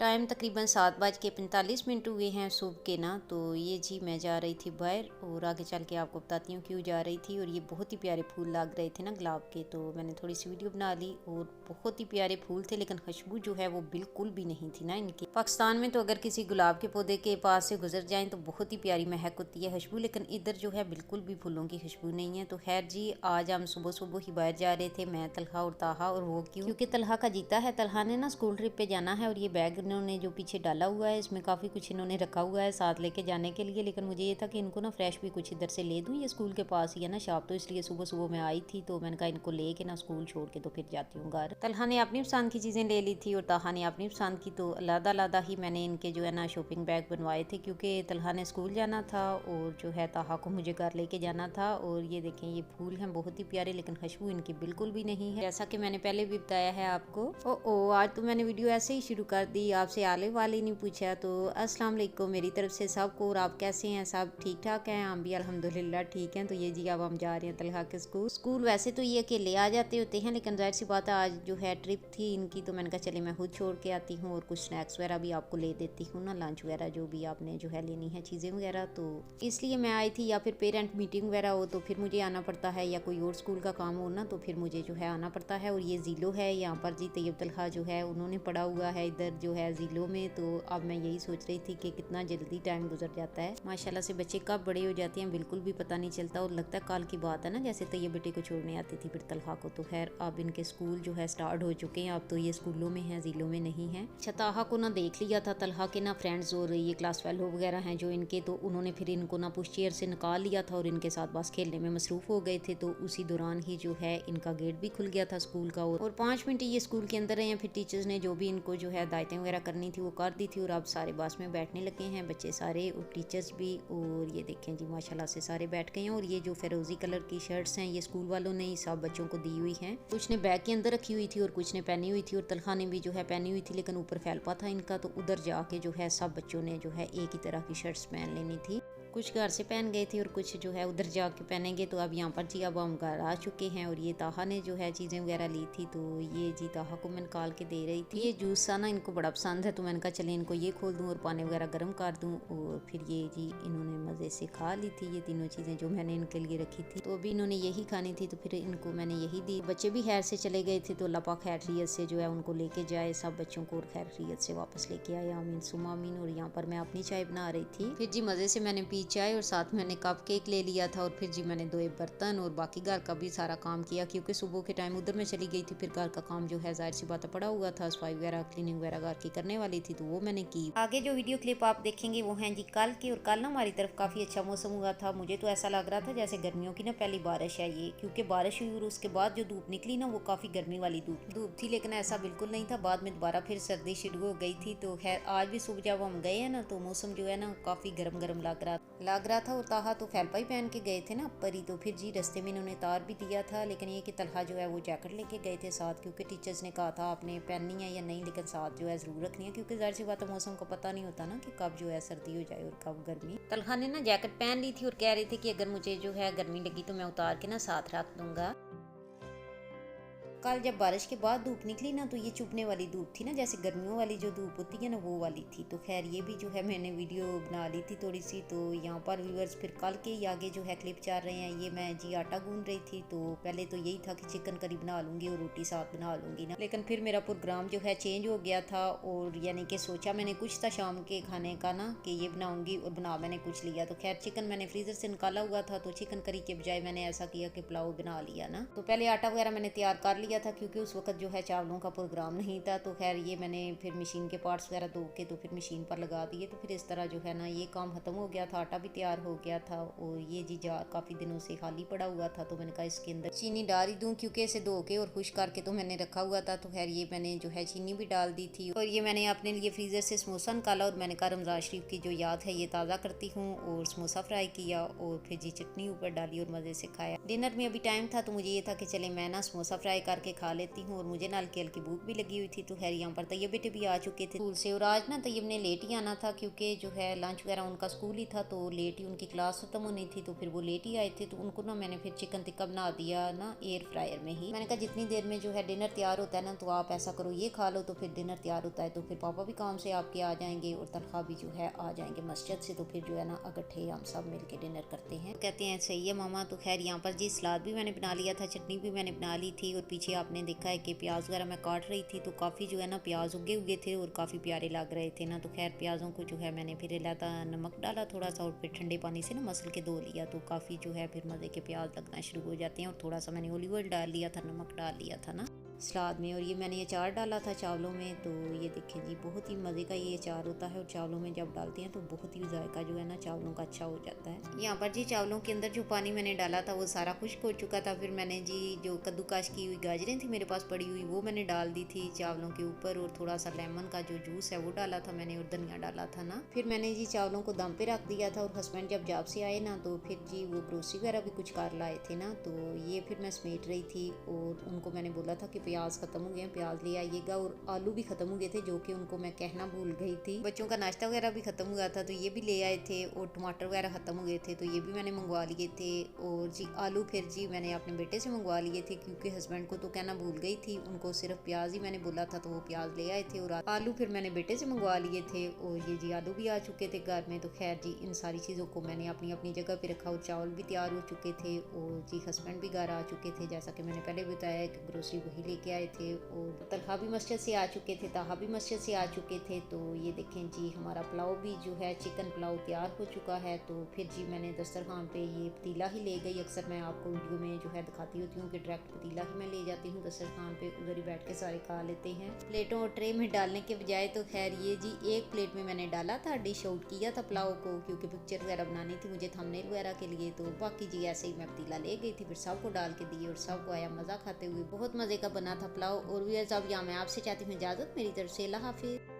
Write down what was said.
Time तकरीबन 7:45 हुए हैं सुबह के ना। तो ये जी मैं जा रही थी बाहर और आगे चल के आपको बताती हूँ क्यों जा रही थी। और ये बहुत ही प्यारे फूल लग रहे थे ना गुलाब के, तो मैंने थोड़ी सी वीडियो बना ली। और बहुत ही प्यारे फूल थे, लेकिन खुशबू जो है वो बिल्कुल भी नहीं थी ना इनकी। पाकिस्तान में तो अगर किसी गुलाब के पौधे के पास से गुजर जाएं तो बहुत ही प्यारी महक होती है खुशबू, लेकिन इधर जो है बिल्कुल भी फूलों की खुशबू नहीं है। तो खैर जी, आज हम सुबह सुबह ही बाहर जा रहे थे, मैं, तलहा और ताहा। और वो क्योंकि तलहा का जीता है, तलहा ने ना स्कूल ट्रिप पे जाना है। और ये बैग इन्होंने जो पीछे डाला हुआ है इसमें काफ़ी कुछ इन्होंने रखा हुआ है साथ लेके जाने के लिए। लेकिन मुझे ये था कि इनको ना फ्रेश भी कुछ इधर से ले दूँ, ये स्कूल के पास ही है ना शॉप, तो इसलिए सुबह सुबह मैं आई थी तो मैंने कहा इनको ले के ना स्कूल छोड़ के तो फिर जाती हूँ घर। तलहा ने अपनी पसंद की चीज़ें ले ली थी और ताहा ने अपनी पसंद की, तो अलग ही मैंने इनके जो है ना शॉपिंग बैग बनवाए थे, क्योंकि तलहा ने स्कूल जाना था और जो है ताहा को मुझे घर लेके जाना था। और ये देखें, ये फूल हैं बहुत ही प्यारे, लेकिन खुशबू इनकी बिल्कुल भी नहीं है, जैसा कि मैंने पहले भी बताया है आपको। ओ आज तो मैंने वीडियो ऐसे ही शुरू कर दी, आपसे आले वाले नहीं पूछा। तो अस्सलाम वालेकुम मेरी तरफ से सबको। और आप कैसे हैं? सब ठीक ठाक हैं? हम भी अल्हम्दुलिल्लाह ठीक हैं। तो ये जी अब हम जा रहे हैं तलहा के स्कूल वैसे तो ये अकेले आ जाते होते हैं, लेकिन जाहिर सी बात है आज जो है ट्रिप थी इनकी, तो मैंने कहा चले मैं खुद छोड़ के आती हूँ और कुछ स्नैक्स वगैरह भी आपको ले देती हूँ ना, लंच वगैरह जो भी आपने जो है लेनी है चीज़ें वगैरह। तो इसलिए मैं आई थी, या फिर पेरेंट मीटिंग वगैरह हो तो फिर मुझे आना पड़ता है, या कोई और स्कूल का काम हो ना तो फिर मुझे जो है आना पड़ता है। और ये ज़ीलो है यहाँ पर जी, तैयब तलहा जो है उन्होंने पढ़ा हुआ है इधर जो है ज़ीलो में। तो अब मैं यही सोच रही थी कि कितना जल्दी टाइम गुजर जाता है, माशाल्लाह से बच्चे कब बड़े हो जाते हैं बिल्कुल भी पता नहीं चलता। और लगता है कल की बात है ना, जैसे तैयब बेटे को छोड़ने आती थी फिर तलहा को। तो खैर अब इनके स्कूल जो है स्टार्ट हो चुके हैं, अब तो ये स्कूलों में हैं, ज़ीलों में नहीं है। ताहा को ना देख लिया था तलहा के ना फ्रेंड्स और ये क्लास फेलो वगैरह हैं जो इनके, तो उन्होंने फिर इनको ना पुश चेयर से निकाल लिया था और इनके साथ बस खेलने में मसरूफ हो गए थे। तो उसी दौरान ही जो है इनका गेट भी खुल गया था स्कूल का। और 5 मिनट ये स्कूल के अंदर रहे हैं, फिर टीचर्स ने जो भी इनको जो है हिदायतें वगैरह करनी थी वो कर दी थी। और अब सारे बस में बैठने लगे हैं बच्चे सारे और टीचर्स भी। और ये देखें जी माशाल्लाह से सारे बैठ गए हैं। और ये जो फिरोजी कलर की शर्ट्स हैं ये स्कूल वालों ने ही सब बच्चों को दी हुई हैं, कुछ ने बैग के अंदर रखी हुई थी और कुछ ने पहनी हुई थी। और तलहा ने भी जो है पहनी हुई थी, लेकिन ऊपर फैलपा था इनका, तो उधर जाके जो है सब बच्चों ने जो है एक ही तरह की शर्ट्स पहन लेनी थी। कुछ घर से पहन गए थे और कुछ जो है उधर जाके पहनेंगे। तो अब यहाँ पर जी अब हम घर आ चुके हैं। और ये ताहा ने जो है चीज़ें वगैरह ली थी, तो ये जी ताहा को मैं निकाल के दे रही थी। ये जूस सा ना इनको बड़ा पसंद है, तो मैंने कहा चले इनको ये खोल दूँ और पानी वगैरह गर्म कर दूँ। और फिर ये जी इन्होंने मज़े से खा ली थी ये तीनों चीज़ें जो मैंने इनके लिए रखी थी। तो अभी इन्होंने यही खानी थी, तो फिर इनको मैंने यही दी। बच्चे भी खैर से चले गए थे, तो अल्लाह पाक खैरियत से जो है उनको लेके जाए सब बच्चों को, और खैरियत से वापस लेके आए, आमीन सुमा आमीन। और यहाँ पर मैं अपनी चाय बना रही थी। फिर जी मज़े से मैंने पी चाय और साथ मैंने कप केक ले लिया था। और फिर जी मैंने धोए बर्तन और बाकी घर का भी सारा काम किया, क्योंकि सुबह के टाइम उधर मैं चली गई थी। फिर घर का काम जो है जाहिर सी बात पड़ा हुआ था, सफाई वगैरह क्लीनिंग वगैरह घर की करने वाली थी, तो वो मैंने की। आगे जो वीडियो क्लिप आप देखेंगे वो हैं जी कल की। और कल ना हमारी तरफ काफ़ी अच्छा मौसम हुआ था, मुझे तो ऐसा लग रहा था जैसे गर्मियों की ना पहली बारिश है ये, क्योंकि बारिश हुई और उसके बाद जो धूप निकली ना वो काफ़ी गर्मी वाली धूप थी। लेकिन ऐसा बिल्कुल नहीं था, बाद में दोबारा फिर सर्दी शुरू हो गई थी। तो खैर आज भी सुबह जब हम गए हैं ना तो मौसम जो है ना काफ़ी गर्म गर्म लग रहा था। और ताहा तो फैलपा ही पहन के गए थे ना ऊपर ही। तो फिर जी रास्ते में इन्होंने तार भी दिया था, लेकिन ये कि तलहा जो है वो जैकेट लेके गए थे साथ, क्योंकि टीचर्स ने कहा था आपने पहननी है या नहीं, लेकिन साथ जो है ज़रूर रखनी है, क्योंकि जाहिर सी बात है मौसम का पता नहीं होता ना कि कब जो है सर्दी हो जाए और कब गर्मी। तलहा ने ना जैकेट पहन ली थी और कह रही थी कि अगर मुझे जो है गर्मी लगी तो मैं उतार के ना साथ रख दूंगा। कल जब बारिश के बाद धूप निकली ना तो ये चुभने वाली धूप थी ना, जैसे गर्मियों वाली जो धूप होती है ना वो वाली थी। तो खैर ये भी जो है मैंने वीडियो बना ली थी थोड़ी सी। तो यहाँ पर व्यूअर्स फिर कल के ही आगे जो है क्लिप चल रहे हैं। ये मैं जी आटा गूंद रही थी, तो पहले तो यही था कि चिकन करी बना लूँगी और रोटी साथ बना लूँगी ना, लेकिन फिर मेरा प्रोग्राम जो है चेंज हो गया था। और यानी कि सोचा मैंने कुछ था शाम के खाने का ना कि ये बनाऊँगी, और बना मैंने कुछ लिया। तो खैर चिकन मैंने फ्रीज़र से निकाला हुआ था, तो चिकन करी के बजाय मैंने ऐसा किया कि पुलाव बना लिया ना। तो पहले आटा वगैरह मैंने तैयार कर लिया था, क्योंकि उस वक्त जो है चावलों का प्रोग्राम नहीं था। तो खैर ये मैंने फिर मशीन के पार्ट्स वगैरह धो के तो फिर मशीन पर लगा दिए। तो फिर इस तरह जो है ना ये काम ख़त्म हो गया था, आटा भी तैयार हो गया था। और ये जी जार काफ़ी दिनों से खाली पड़ा हुआ था, तो मैंने कहा इसके अंदर चीनी डाल ही दूँ, क्योंकि इसे धो के और खुश करके तो मैंने रखा हुआ था। तो खैर ये मैंने जो है चीनी भी डाल दी थी। और ये मैंने अपने लिए फ्रीज़र से समोसा निकाला और मैंने कहा रमज़ान शरीफ की जो याद है ये ताज़ा करती हूँ, और समोसा फ्राई किया और फिर जी चटनी ऊपर डाली और मज़े से खाया। डिनर में अभी टाइम था तो मुझे ये था कि चले मैं ना समोसा फ्राई कर के खा लेती हूँ और मुझे ना हल्की हल्की भूख भी लगी हुई थी। तो खैर यहाँ पर तैयब बेटे भी आ चुके थे स्कूल से और आज ना तैयब ने लेट ही आना था क्योंकि जो है लंच वगैरह उनका स्कूल ही था तो लेट ही उनकी क्लास खत्म होनी थी, तो फिर वो लेट ही आए थे। तो उनको ना मैंने फिर चिकन टिक्का बना दिया ना एयर फ्रायर में ही। मैंने कहा जितनी देर में जो है डिनर तैयार होता है ना तो आप ऐसा करो ये खा लो, तो फिर डिनर तैयार होता है। तो फिर पापा भी काम से आपके आ जाएंगे और तनख्वाह भी जो है आ जाएंगे मस्जिद से, तो फिर जो है ना इकट्ठे हम सब मिलके डिनर करते हैं। कहते हैं सही है मामा। तो खैर यहाँ पर जी सलाद भी मैंने बना लिया था, चटनी भी मैंने बना ली थी और पीछे आपने देखा है कि प्याज वगैरह मैं काट रही थी तो काफ़ी जो है ना प्याज उगे हुए थे और काफ़ी प्यारे लग रहे थे ना। तो खैर प्याज़ों को जो है मैंने फिर इलायची नमक डाला थोड़ा सा और फिर ठंडे पानी से ना मसल के धो लिया, तो काफ़ी जो है फिर मज़े के प्याज लगना शुरू हो जाते हैं। और थोड़ा सा मैंने ऑलिव ऑयल डाल लिया था, नमक डाल लिया था ना सलाद में, और ये मैंने अचार डाला था चावलों में। तो ये देखिए जी बहुत ही मज़े का ये अचार होता है और चावलों में जब डालते हैं तो बहुत ही जायका जो है ना चावलों का अच्छा हो जाता है। यहाँ पर जी चावलों के अंदर जो पानी मैंने डाला था वो सारा खुश्क हो चुका था। फिर मैंने जी जो कद्दूकाश की हुई गाजरें थी मेरे पास पड़ी हुई वो मैंने डाल दी थी चावलों के ऊपर, और थोड़ा सा लेमन का जो जूस है वो डाला था मैंने और धनिया डाला था ना। फिर मैंने जी चावलों को दम पे रख दिया था और हस्बैंड जब जॉब से आए ना तो फिर जी वो ग्रोसरी वगैरह भी कुछ कर लाए थे ना, तो ये फिर मैं समेट रही थी और उनको मैंने बोला था कि प्याज खत्म हो गए, प्याज ले आइएगा, और आलू भी खत्म हो गए थे जो कि उनको मैं कहना भूल गई थी। बच्चों का नाश्ता वगैरह भी खत्म हुआ था तो ये भी ले आए थे, और टमाटर वगैरह खत्म हो गए थे तो ये भी मैंने मंगवा लिए थे। और जी आलू फिर जी मैंने अपने बेटे से मंगवा लिए थे क्योंकि हस्बैंड को तो कहना भूल गई थी, उनको सिर्फ प्याज ही मैंने बोला था तो वो प्याज ले आए थे, और आलू फिर मैंने बेटे से मंगवा लिए थे। और ये जी आलू भी आ चुके थे घर में। तो खैर जी इन सारी चीज़ों को मैंने अपनी अपनी जगह पे रखा और चावल भी तैयार हो चुके थे और जी हस्बैंड भी घर आ चुके थे, जैसा कि मैंने पहले बताया कि ग्रोसरी वही लेके आए थे। और तलहा भी मस्जिद से आ चुके थे, ताहा भी मस्जिद से आ चुके थे। तो ये देखें जी हमारा पुलाव भी जो है चिकन पुलाव तैयार हो चुका है। तो फिर जी मैंने दस्तरखान पे ये पतीला ही ले गई। अक्सर मैं आपको वीडियो में जो है दिखाती होती हूँ कि डायरेक्ट पतीला ही मैं ले जाती हूँ दस्तरखान पे, उधर ही बैठ के सारे खा लेते हैं प्लेटों और ट्रे में डालने के बजाय। तो खैर ये जी एक प्लेट में मैंने डाला था, डिश आउट किया था पुलाव को क्योंकि पिक्चर वगैरह बनानी थी मुझे थंबनेल वगैरह के लिए। तो बाकी जी ऐसे ही मैं पतीला ले गई थी, फिर सबको डाल के दिए और सबको आया मज़ा खाते हुए। बहुत मज़े का बना था पुलाव। और भी अब यहाँ मैं आपसे चाहती हूँ इजाज़त, मेरी तरफ से अल्लाह हाफिज़।